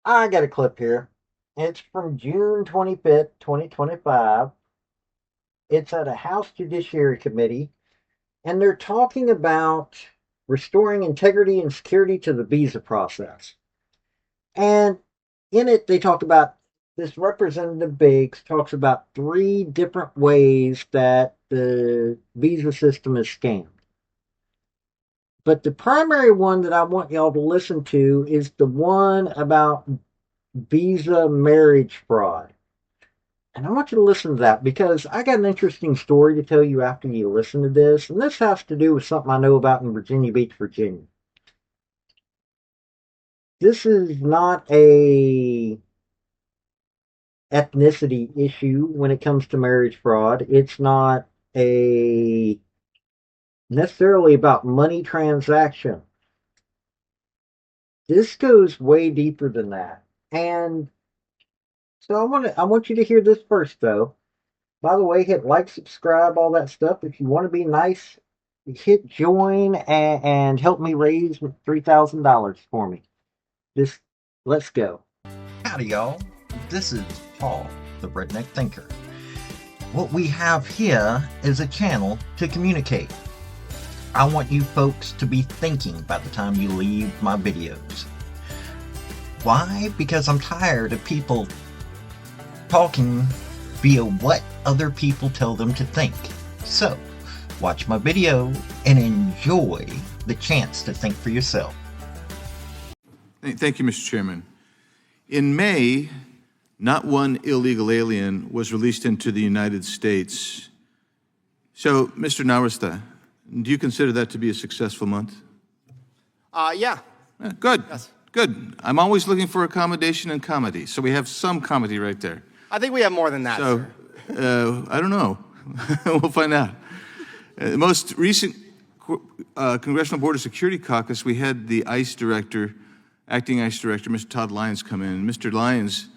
I got a clip here. It's from June 25th, 2025. It's at a House Judiciary Committee, and they're talking about restoring integrity and security to the visa process. And in it, they talk about this Representative Biggs talks about three different ways that the visa system is scammed. But the primary one that I want y'all to listen to is the one about visa marriage fraud. And I want you to listen to that because I got an interesting story to tell you after you listen to this. And this has to do with something I know about in Virginia Beach, Virginia. This is not a ethnicity issue when it comes to marriage fraud. It's not a necessarily about money transaction. This goes way deeper than that. And so I want you to hear this first though. By the way, hit like, subscribe, all that stuff. If you want to be nice, hit join and help me raise $3,000 for me. Just let's go. Howdy, y'all. This is Paul, the Redneck Thinker. What we have here is a channel to communicate. I want you folks to be thinking by the time you leave my videos. Why? Because I'm tired of people talking via what other people tell them to think. So, watch my video and enjoy the chance to think for yourself. Thank you, Mr. Chairman. In May, not one illegal alien was released into the United States. So, Mr. Narasta, do you consider that to be a successful month? Yeah. Good. Yes. Good. I'm always looking for accommodation and comedy, so we have some comedy right there. I think we have more than that, So, sir. I don't know. We'll find out. The most recent Congressional Board of Security caucus, we had the ICE director, acting ICE director, Mr. Todd Lyons, come in. Mr. Lyons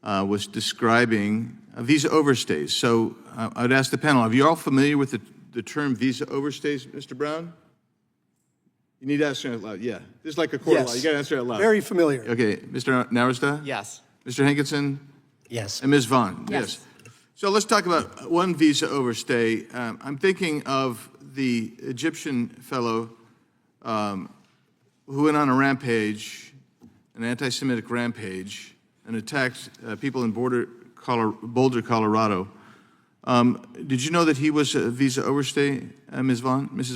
was describing visa overstays. So I'd ask the panel, are you all familiar with the term visa overstays, Mr. Brown? You need to answer out loud. Yeah. This is like a court of law. You got to answer out loud. Very familiar. Okay. Mr. Narasta? Yes. Mr. Hankinson? Yes. And Ms. Vaughn? Yes. So let's talk about one visa overstay. I'm thinking of the Egyptian fellow who went on a rampage, an anti-Semitic rampage, and attacked people in Boulder, Colorado. Did you know that he was a visa overstay, Mrs.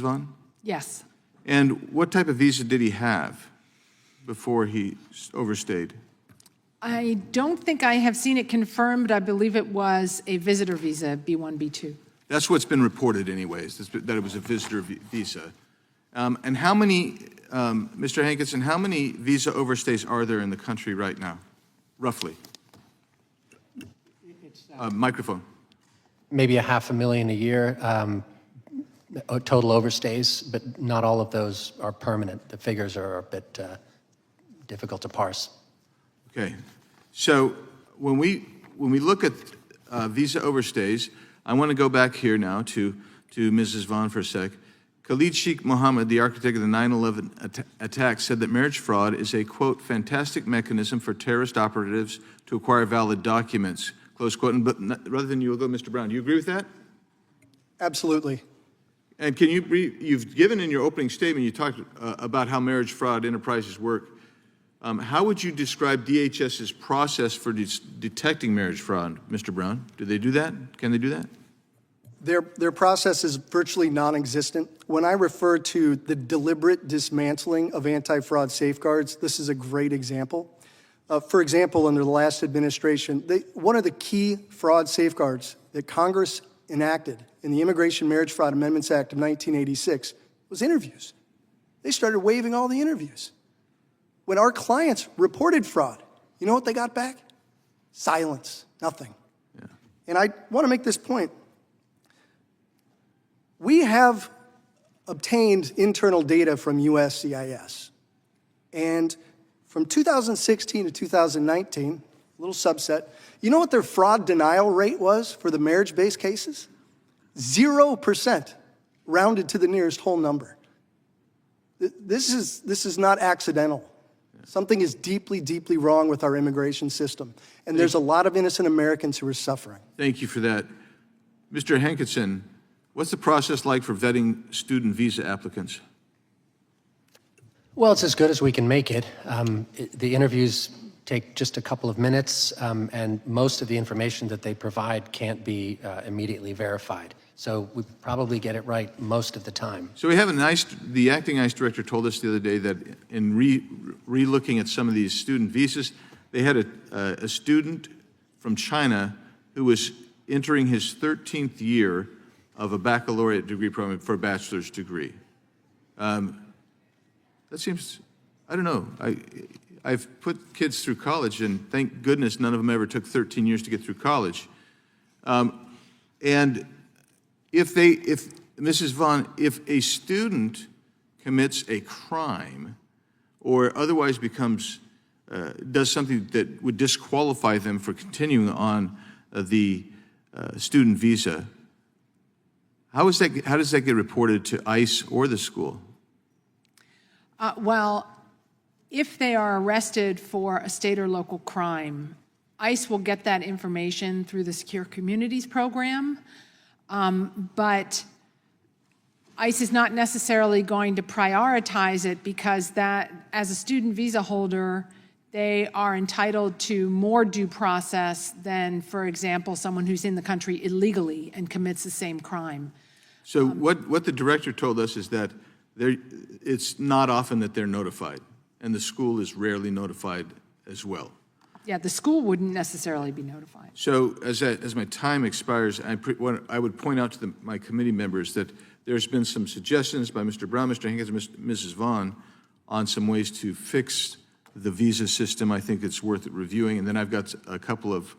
Vaughn? Yes. And what type of visa did he have before he overstayed? I don't think I have seen it confirmed. I believe it was a visitor visa, B1, B2. That's what's been reported anyways, that it was a visitor visa. And how many, Mr. Hankinson, how many visa overstays are there in the country right now, roughly? Microphone. Maybe 500,000 a year, total overstays, but not all of those are permanent. The figures are a bit difficult to parse. Okay, so when we look at visa overstays, I want to go back here now to Mrs. Vaughn for a sec. Khalid Sheikh Mohammed, the architect of the 9/11 attack, said that marriage fraud is a, quote, fantastic mechanism for terrorist operatives to acquire valid documents, close quote. And, but rather than you, will go, Mr. Brown. Do you agree with that? Absolutely. And can you, you've given in your opening statement, you talked about how marriage fraud enterprises work. How would you describe DHS's process for detecting marriage fraud, Mr. Brown? Do they do that? Can they do that? Their process is virtually non-existent. When I refer to the deliberate dismantling of anti-fraud safeguards, this is a great example. For example, under the last administration, one of the key fraud safeguards that Congress enacted in the Immigration Marriage Fraud Amendments Act of 1986 was interviews. They started waiving all the interviews. When our clients reported fraud, you know what they got back? Silence, nothing. Yeah. And I want to make this point. We have obtained internal data from USCIS. And from 2016 to 2019, a little subset, you know what their fraud denial rate was for the marriage-based cases? 0%, rounded to the nearest whole number. This is not accidental. Something is deeply, deeply wrong with our immigration system, and there's a lot of innocent Americans who are suffering. Thank you for that. Mr. Hankinson, what's the process like for vetting student visa applicants? Well, it's as good as we can make it. The interviews take just a couple of minutes, and most of the information that they provide can't be immediately verified. So we probably get it right most of the time. So we have the acting ICE director told us the other day that in re-looking at some of these student visas, they had a student from China who was entering his 13th year of a baccalaureate degree program for a bachelor's degree. That seems, I don't know. I've put kids through college, and thank goodness none of them ever took 13 years to get through college. And if Mrs. Vaughn, if a student commits a crime or otherwise does something that would disqualify them for continuing on the student visa, how does that get reported to ICE or the school? Well, if they are arrested for a state or local crime, ICE will get that information through the Secure Communities program, but ICE is not necessarily going to prioritize it because that, as a student visa holder, they are entitled to more due process than, for example, someone who's in the country illegally and commits the same crime. So what the director told us is that it's not often that they're notified, and the school is rarely notified as well. Yeah, the school wouldn't necessarily be notified. So as my time expires, I would point out to my committee members that there's been some suggestions by Mr. Brown, Mr. Hankins, and Mrs. Vaughn on some ways to fix the visa system. I think it's worth reviewing. And then I've got a couple of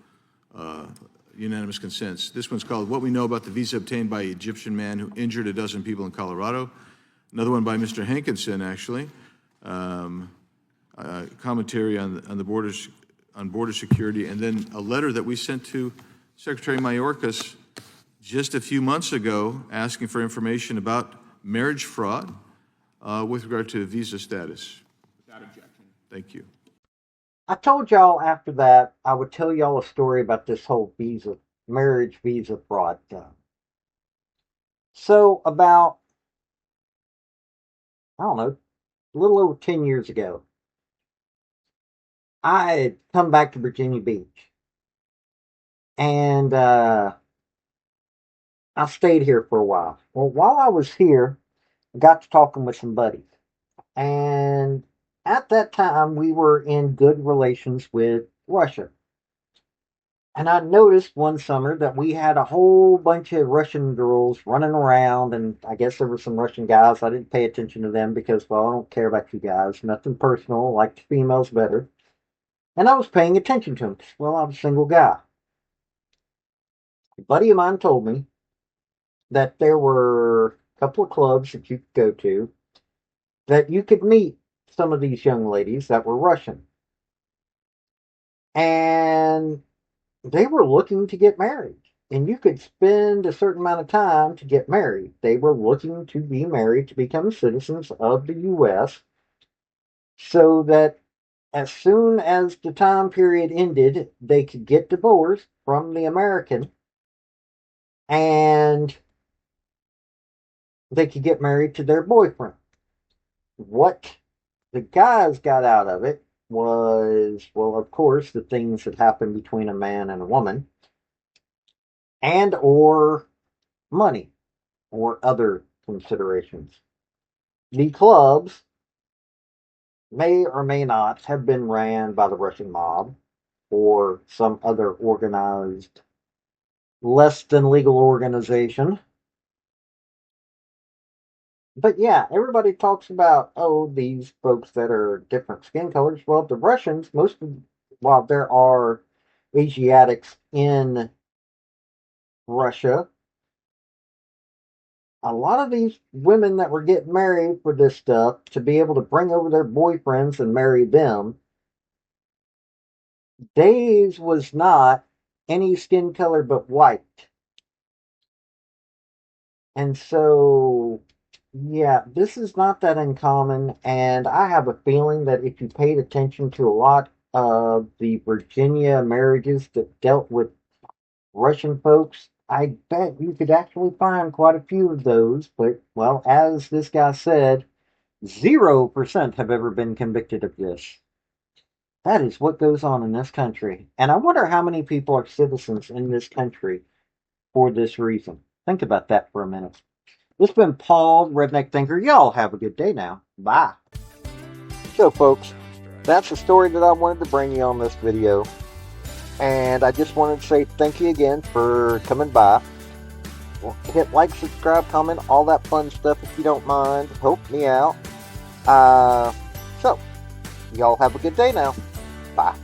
unanimous consents. This one's called What We Know About the Visa Obtained by an Egyptian Man Who Injured a Dozen People in Colorado. Another one by Mr. Hankinson, actually. Commentary on the borders, on border security, and then a letter that we sent to Secretary Mayorkas just a few months ago asking for information about marriage fraud with regard to visa status. Without objection. Thank you. I told y'all after that I would tell y'all a story about this whole marriage visa fraud thing. So about, I don't know, a little over 10 years ago, I had come back to Virginia Beach. And I stayed here for a while. Well, while I was here, I got to talking with some buddies. And at that time, we were in good relations with Russia. And I noticed one summer that we had a whole bunch of Russian girls running around, and I guess there were some Russian guys. I didn't pay attention to them because, well, I don't care about you guys. Nothing personal. I like the females better. And I was paying attention to them because, well, I was a single guy. A buddy of mine told me that there were a couple of clubs that you could go to that you could meet some of these young ladies that were Russian. And they were looking to get married. And you could spend a certain amount of time to get married. They were looking to be married to become citizens of the U.S. so that as soon as the time period ended, they could get divorced from the American and they could get married to their boyfriend. What the guys got out of it was, well, of course, the things that happen between a man and a woman, and or money or other considerations. The clubs may or may not have been ran by the Russian mob or some other organized, less than legal organization. But yeah, everybody talks about, oh, these folks that are different skin colors. Well, the Russians, while there are Asiatics in Russia, a lot of these women that were getting married for this stuff to be able to bring over their boyfriends and marry them, theirs was not any skin color but white. And so Yeah, this is not that uncommon, and I have a feeling that if you paid attention to a lot of the Virginia marriages that dealt with Russian folks, I bet you could actually find quite a few of those. But, well, as this guy said, 0% have ever been convicted of this. That is what goes on in this country. And I wonder how many people are citizens in this country for this reason. Think about that for a minute. This has been Paul, Redneck Thinker. Y'all have a good day now. Bye. So, folks, that's the story that I wanted to bring you on this video. And I just wanted to say thank you again for coming by. Hit like, subscribe, comment, all that fun stuff if you don't mind. Help me out. So, y'all have a good day now. Bye.